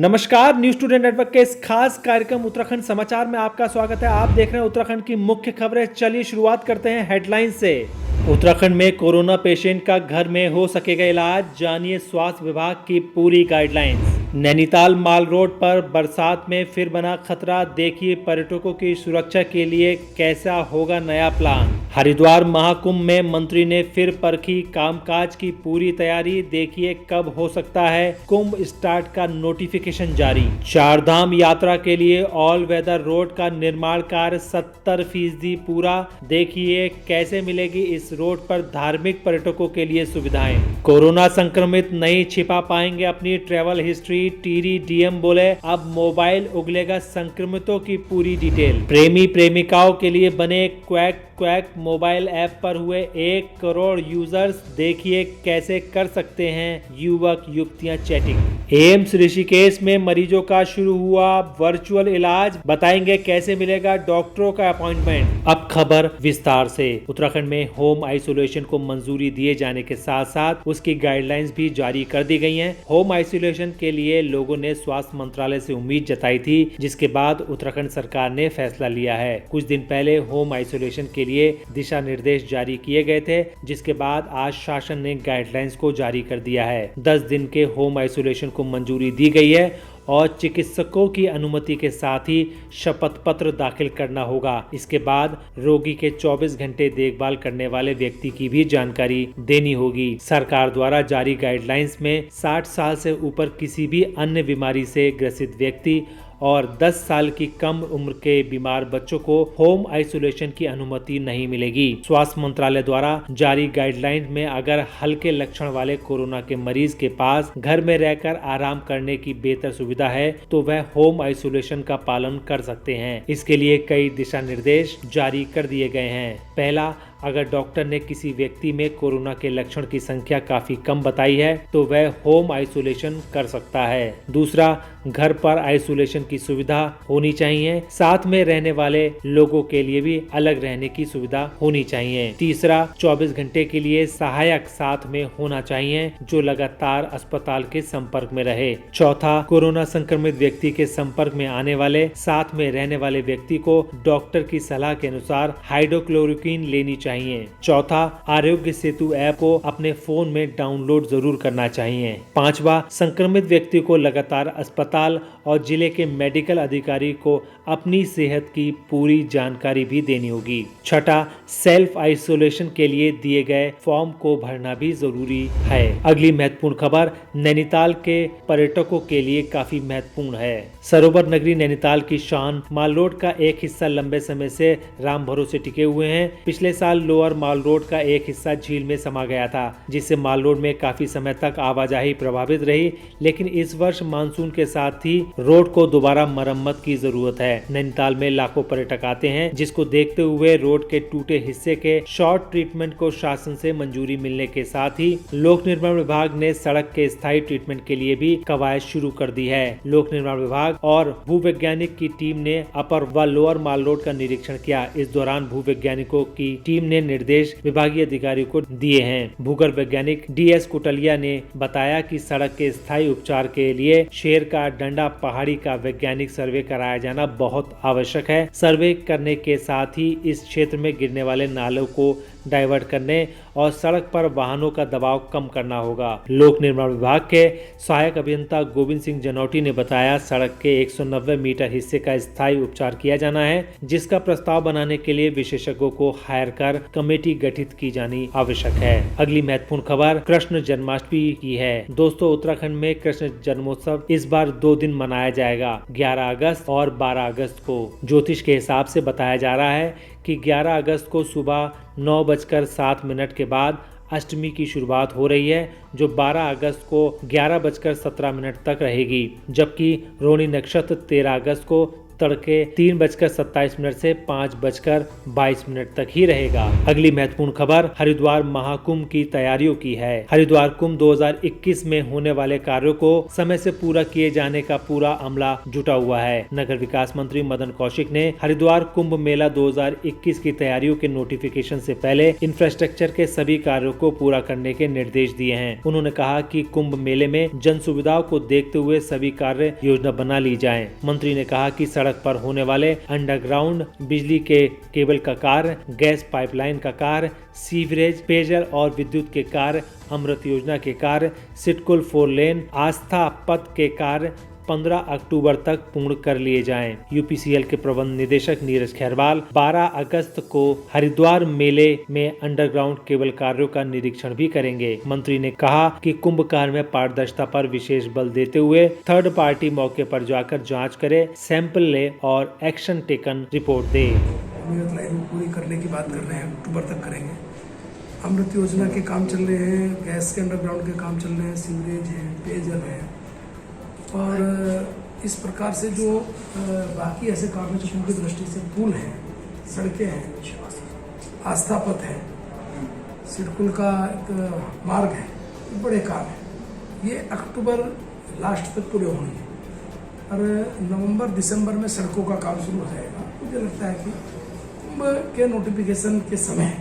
नमस्कार, news today network के इस खास कार्यक्रम उत्तराखंड समाचार में आपका स्वागत है। आप देख रहे हैं उत्तराखंड की मुख्य खबरें। चलिए शुरुआत करते हैं हेडलाइन से। उत्तराखंड में कोरोना पेशेंट का घर में हो सकेगा इलाज, जानिए स्वास्थ्य विभाग की पूरी गाइडलाइंस। नैनीताल माल रोड पर बरसात में फिर बना खतरा, देखिए पर्यटकों की सुरक्षा के लिए कैसा होगा नया प्लान। हरिद्वार महाकुंभ में मंत्री ने फिर परखी कामकाज की पूरी तैयारी, देखिए कब हो सकता है कुंभ स्टार्ट का नोटिफिकेशन जारी। चारधाम यात्रा के लिए ऑल वेदर रोड का निर्माण कार्य 70% पूरा, देखिए कैसे मिलेगी इस रोड पर धार्मिक पर्यटकों के लिए सुविधाएं। कोरोना संक्रमित नहीं छिपा पाएंगे अपनी ट्रैवल हिस्ट्री, टिहरी डीएम बोले अब मोबाइल उगलेगा संक्रमितों की पूरी डिटेल। प्रेमी प्रेमिकाओं के लिए बने क्वैक मोबाइल ऐप पर हुए 1 करोड़ यूजर्स, देखिए कैसे कर सकते हैं युवक युवतियां चैटिंग। एम्स ऋषिकेश में मरीजों का शुरू हुआ वर्चुअल इलाज, बताएंगे कैसे मिलेगा डॉक्टरों का अपॉइंटमेंट। अब खबर विस्तार से। उत्तराखंड में होम आइसोलेशन को मंजूरी दिए जाने के साथ साथ उसकी गाइडलाइंस भी जारी कर दी गई हैं। होम आइसोलेशन के लिए लोगों ने स्वास्थ्य मंत्रालय से उम्मीद जताई थी, जिसके बाद उत्तराखंड सरकार ने फैसला लिया है। कुछ दिन पहले होम आइसोलेशन के लिए दिशा निर्देश जारी किए गए थे, जिसके बाद आज शासन ने गाइडलाइंस को जारी कर दिया है। 10 दिन के होम आइसोलेशन को मंजूरी दी गई है और चिकित्सकों की अनुमति के साथ ही शपथ पत्र दाखिल करना होगा। इसके बाद रोगी के 24 घंटे देखभाल करने वाले व्यक्ति की भी जानकारी देनी होगी। सरकार द्वारा जारी गाइडलाइंस में 60 साल से ऊपर किसी भी अन्य बीमारी से ग्रसित व्यक्ति और 10 साल की कम उम्र के बीमार बच्चों को होम आइसोलेशन की अनुमति नहीं मिलेगी। स्वास्थ्य मंत्रालय द्वारा जारी गाइडलाइन में अगर हल्के लक्षण वाले कोरोना के मरीज के पास घर में रहकर आराम करने की बेहतर सुविधा है तो वह होम आइसोलेशन का पालन कर सकते हैं। इसके लिए कई दिशा निर्देश जारी कर दिए गए हैं। पहला, अगर डॉक्टर ने किसी व्यक्ति में कोरोना के लक्षण की संख्या काफी कम बताई है तो वह होम आइसोलेशन कर सकता है। दूसरा, घर पर आइसोलेशन की सुविधा होनी चाहिए, साथ में रहने वाले लोगों के लिए भी अलग रहने की सुविधा होनी चाहिए। तीसरा, 24 घंटे के लिए सहायक साथ में होना चाहिए जो लगातार अस्पताल के संपर्क में रहे। चौथा, कोरोना संक्रमित व्यक्ति के संपर्क में आने वाले साथ में रहने वाले व्यक्ति को डॉक्टर की सलाह के अनुसार हाइड्रोक्लोरोक्विन लेनी चाहिए। चौथा, आरोग्य सेतु ऐप को अपने फोन में डाउनलोड जरूर करना चाहिए। पांचवा, संक्रमित व्यक्ति को लगातार अस्पताल और जिले के मेडिकल अधिकारी को अपनी सेहत की पूरी जानकारी भी देनी होगी। छठा, सेल्फ आइसोलेशन के लिए दिए गए फॉर्म को भरना भी जरूरी है। अगली महत्वपूर्ण खबर नैनीताल के पर्यटकों के लिए काफी महत्वपूर्ण है। सरोवर नगरी नैनीताल की शान माल रोड का एक हिस्सा लंबे समय से राम भरोसे टिके हुए हैं। पिछले साल लोअर माल रोड का एक हिस्सा झील में समा गया था, जिससे माल रोड में काफी समय तक आवाजाही प्रभावित रही, लेकिन इस वर्ष मानसून के साथ ही रोड को दोबारा मरम्मत की जरूरत है। नैनीताल में लाखों पर्यटक आते हैं, जिसको देखते हुए रोड के टूटे हिस्से के शॉर्ट ट्रीटमेंट को शासन से मंजूरी मिलने के साथ ही लोक निर्माण विभाग ने सड़क के स्थायी ट्रीटमेंट के लिए भी कवायद शुरू कर दी है। लोक निर्माण विभाग और भूवैज्ञानिक की टीम ने अपर व लोअर माल रोड का निरीक्षण किया। इस दौरान भूवैज्ञानिकों की टीम ने निर्देश विभागीय अधिकारियों को दिए हैं। भूगर्भ वैज्ञानिक DS कुटलिया ने बताया कि सड़क के स्थायी उपचार के लिए शेर का डंडा पहाड़ी का वैज्ञानिक सर्वे कराया जाना बहुत आवश्यक है। सर्वे करने के साथ ही इस क्षेत्र में गिरने वाले नालों को डाइवर्ट करने और सड़क पर वाहनों का दबाव कम करना होगा। लोक निर्माण विभाग के सहायक अभियंता गोविंद सिंह जनौटी ने बताया, सड़क के 190 मीटर हिस्से का स्थायी उपचार किया जाना है, जिसका प्रस्ताव बनाने के लिए विशेषज्ञों को हायर कर कमेटी गठित की जानी आवश्यक है। अगली महत्वपूर्ण खबर कृष्ण जन्माष्टमी की है। दोस्तों, उत्तराखंड में कृष्ण जन्मोत्सव इस बार 2 दिन मनाया जाएगा, 11 अगस्त और 12 अगस्त को। ज्योतिष के हिसाब से बताया जा रहा है कि 11 अगस्त को सुबह 9:07 के बाद अष्टमी की शुरुआत हो रही है, जो 12 अगस्त को 11:17 तक रहेगी, जबकि रोहिणी नक्षत्र 13 अगस्त को तड़के 3:27 से 5:22 तक ही रहेगा। अगली महत्वपूर्ण खबर हरिद्वार महाकुंभ की तैयारियों की है। हरिद्वार कुंभ 2021 में होने वाले कार्यों को समय से पूरा किए जाने का पूरा अमला जुटा हुआ है। नगर विकास मंत्री मदन कौशिक ने हरिद्वार कुंभ मेला 2021 की तैयारियों के नोटिफिकेशन से पहले इंफ्रास्ट्रक्चर के सभी कार्यों को पूरा करने के निर्देश दिए हैं। उन्होंने कहा कि कुंभ मेले में जन सुविधाओं को देखते हुए सभी कार्य योजना बना ली जाएं। मंत्री ने कहा कि सड़क पर होने वाले अंडरग्राउंड बिजली के केबल का कार्य, गैस पाइपलाइन का कार्य, सीवरेज, पेयजल और विद्युत के कार्य, अमृत योजना के कार्य, सिडकुल 4 लेन, आस्था पथ के कार्य 15 अक्टूबर तक पूर्ण कर लिए जाएं। यूपीसीएल के प्रबंध निदेशक नीरज खैरवाल 12 अगस्त को हरिद्वार मेले में अंडरग्राउंड केबल कार्यों का निरीक्षण भी करेंगे। मंत्री ने कहा कि कुंभ कार्य में पारदर्शिता पर विशेष बल देते हुए थर्ड पार्टी मौके पर जाकर जांच करे, सैंपल ले और एक्शन टेकन रिपोर्ट दे। लाइन पूरी करने की बात कर रहे हैं, अक्टूबर तक करेंगे। अमृत योजना के काम चल रहे हैं, गैस के अंडरग्राउंड के काम चल रहे हैं, सीवरेज है, पेयजल है और इस प्रकार से जो बाकी ऐसे काम है जो उनकी दृष्टि से पुल हैं, सड़कें हैं, आस्था पथ है, सिडकुल का एक मार्ग है, बड़े काम है। ये अक्टूबर लास्ट तक पूरे होंगे और नवंबर दिसंबर में सड़कों का काम शुरू हो जाएगा। मुझे लगता है कि कुंभ के नोटिफिकेशन के समय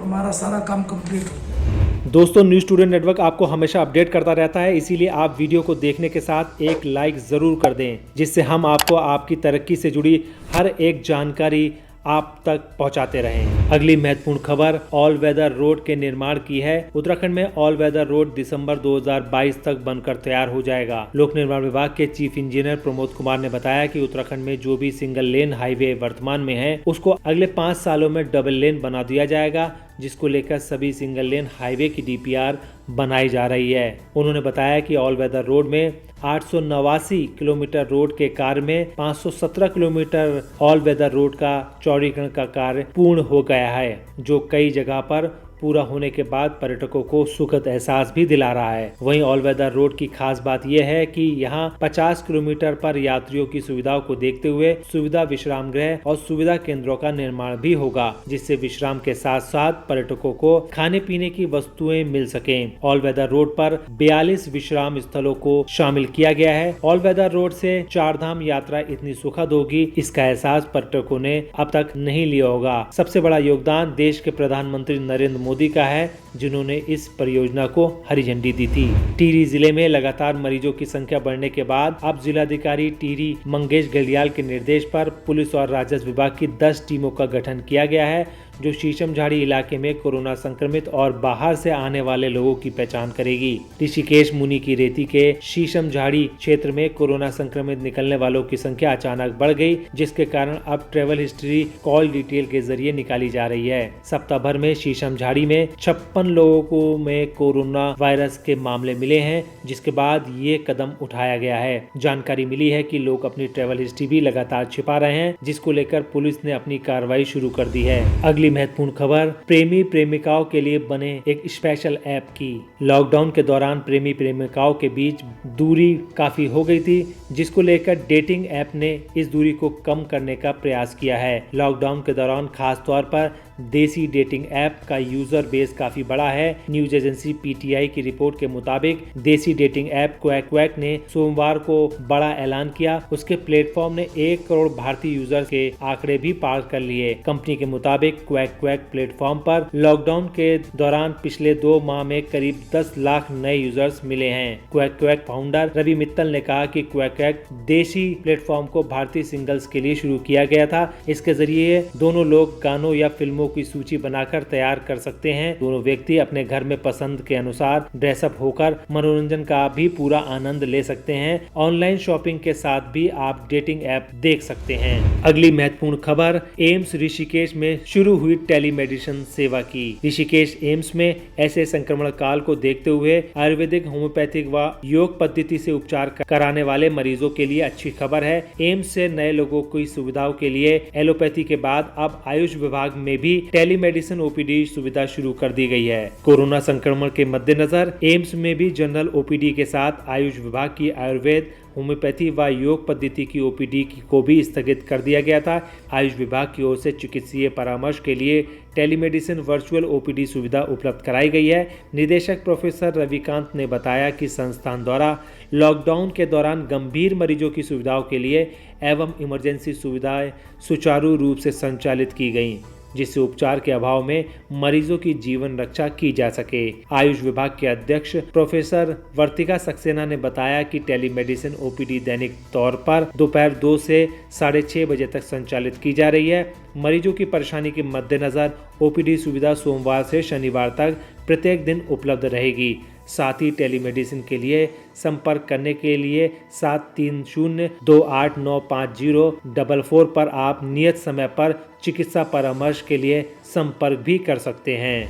हमारा सारा काम कंप्लीट हो। दोस्तों, न्यूज़ टुडे नेटवर्क आपको हमेशा अपडेट करता रहता है, इसीलिए आप वीडियो को देखने के साथ एक लाइक ज़रूर कर दें, जिससे हम आपको आपकी तरक्की से जुड़ी हर एक जानकारी आप तक पहुंचाते रहें। अगली महत्वपूर्ण खबर ऑल वेदर रोड के निर्माण की है। उत्तराखंड में ऑल वेदर रोड दिसंबर 2022 तक बनकर तैयार हो जाएगा। लोक निर्माण विभाग के चीफ इंजीनियर प्रमोद कुमार ने बताया कि उत्तराखंड में जो भी सिंगल लेन हाईवे वर्तमान में है उसको अगले 5 सालों में डबल लेन बना दिया जाएगा, जिसको लेकर सभी सिंगल लेन हाईवे की डीपीआर बनाई जा रही है। उन्होंने बताया कि ऑल वेदर रोड में 889 किलोमीटर रोड के कार्य में 517 किलोमीटर ऑल वेदर रोड का चौड़ीकरण का कार्य पूर्ण हो गया है, जो कई जगह पर पूरा होने के बाद पर्यटकों को सुखद एहसास भी दिला रहा है। वहीं ऑल वेदर रोड की खास बात यह है कि यहाँ 50 किलोमीटर पर यात्रियों की सुविधाओं को देखते हुए सुविधा विश्राम गृह और सुविधा केंद्रों का निर्माण भी होगा, जिससे विश्राम के साथ साथ पर्यटकों को खाने पीने की वस्तुएं मिल सकें। ऑल वेदर रोड पर 42 विश्राम स्थलों को शामिल किया गया है। ऑल वेदर रोड से 4 धाम यात्रा इतनी सुखद होगी, इसका एहसास पर्यटकों ने अब तक नहीं लिया होगा। सबसे बड़ा योगदान देश के प्रधानमंत्री नरेंद्र मोदी का है, जिन्होंने इस परियोजना को हरी झंडी दी थी। टिहरी जिले में लगातार मरीजों की संख्या बढ़ने के बाद अब जिलाधिकारी टिहरी मंगेश घड़ियाल के निर्देश पर पुलिस और राजस्व विभाग की 10 टीमों का गठन किया गया है, जो शीशम झाड़ी इलाके में कोरोना संक्रमित और बाहर से आने वाले लोगों की पहचान करेगी। ऋषिकेश मुनि की रेती के शीशम झाड़ी क्षेत्र में कोरोना संक्रमित निकलने वालों की संख्या अचानक बढ़ गई, जिसके कारण अब ट्रेवल हिस्ट्री कॉल डिटेल के जरिए निकाली जा रही है। सप्ताह भर में शीशम झाड़ी में 56 लोगों में कोरोना वायरस के मामले मिले हैं, जिसके बाद ये कदम उठाया गया है। जानकारी मिली है कि लोग अपनी ट्रेवल हिस्ट्री भी लगातार छिपा रहे हैं, जिसको लेकर पुलिस ने अपनी कार्रवाई शुरू कर दी है। अगली महत्वपूर्ण खबर प्रेमी प्रेमिकाओं के लिए बने एक स्पेशल ऐप की। लॉकडाउन के दौरान प्रेमी प्रेमिकाओं के बीच दूरी काफी हो गई थी, जिसको लेकर डेटिंग ऐप ने इस दूरी को कम करने का प्रयास किया है। लॉकडाउन के दौरान खास तौर पर देसी डेटिंग ऐप का यूजर बेस काफी बड़ा है। न्यूज एजेंसी पीटीआई की रिपोर्ट के मुताबिक देसी डेटिंग ऐप क्वैक ने सोमवार को बड़ा ऐलान किया। उसके प्लेटफॉर्म ने 1 करोड़ भारतीय यूजर्स के आंकड़े भी पार कर लिए। कंपनी के मुताबिक क्वैक प्लेटफॉर्म पर लॉकडाउन के दौरान पिछले 2 माह में करीब 10 लाख नए यूजर्स मिले हैं। क्वैक फाउंडर रवि मित्तल ने कहा कि क्वैक देसी प्लेटफॉर्म को भारतीय सिंगल्स के लिए शुरू किया गया था। इसके जरिए दोनों लोग गानों या फिल्मों की सूची बनाकर तैयार कर सकते हैं। दोनों व्यक्ति अपने घर में पसंद के अनुसार ड्रेसअप होकर मनोरंजन का भी पूरा आनंद ले सकते हैं। ऑनलाइन शॉपिंग के साथ भी आप डेटिंग ऐप देख सकते हैं। अगली महत्वपूर्ण खबर एम्स ऋषिकेश में शुरू हुई टेलीमेडिसिन सेवा की। ऋषिकेश एम्स में ऐसे संक्रमण काल को देखते हुए आयुर्वेदिक, होम्योपैथिक व योग पद्धति से उपचार कराने वाले मरीजों के लिए अच्छी खबर है। एम्स से नए लोगों की सुविधाओं के लिए एलोपैथी के बाद अब आयुष विभाग में भी भी टेलीमेडिसिन ओपीडी सुविधा शुरू कर दी गई है। कोरोना संक्रमण के मद्देनजर एम्स में भी जनरल ओपीडी के साथ आयुष विभाग की आयुर्वेद, होम्योपैथी व योग पद्धति की ओपीडी को भी स्थगित कर दिया गया था। आयुष विभाग की ओर से चिकित्सीय परामर्श के लिए टेलीमेडिसिन वर्चुअल ओपीडी सुविधा उपलब्ध कराई गई है। निदेशक प्रोफेसर रविकांत ने बताया कि संस्थान द्वारा लॉकडाउन के दौरान गंभीर मरीजों की सुविधाओं के लिए एवं इमरजेंसी सुविधाएं सुचारू रूप से संचालित की गईं, जिससे उपचार के अभाव में मरीजों की जीवन रक्षा की जा सके। आयुष विभाग के अध्यक्ष प्रोफेसर वर्तिका सक्सेना ने बताया कि टेलीमेडिसिन ओपीडी दैनिक तौर पर दोपहर 2 से 6:30 बजे तक संचालित की जा रही है। मरीजों की परेशानी के मद्देनजर ओपीडी सुविधा सोमवार से शनिवार तक प्रत्येक दिन उपलब्ध रहेगी। साथ ही टेलीमेडिसिन के लिए संपर्क करने के लिए 7302895044 पर आप नियत समय पर चिकित्सा परामर्श के लिए संपर्क भी कर सकते हैं।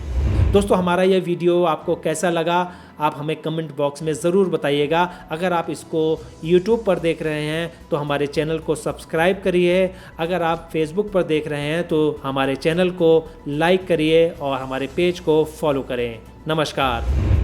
दोस्तों, हमारा यह वीडियो आपको कैसा लगा आप हमें कमेंट बॉक्स में ज़रूर बताइएगा। अगर आप इसको YouTube पर देख रहे हैं तो हमारे चैनल को सब्सक्राइब करिए। अगर आप Facebook पर देख रहे हैं तो हमारे चैनल को लाइक करिए और हमारे पेज को फॉलो करें। नमस्कार।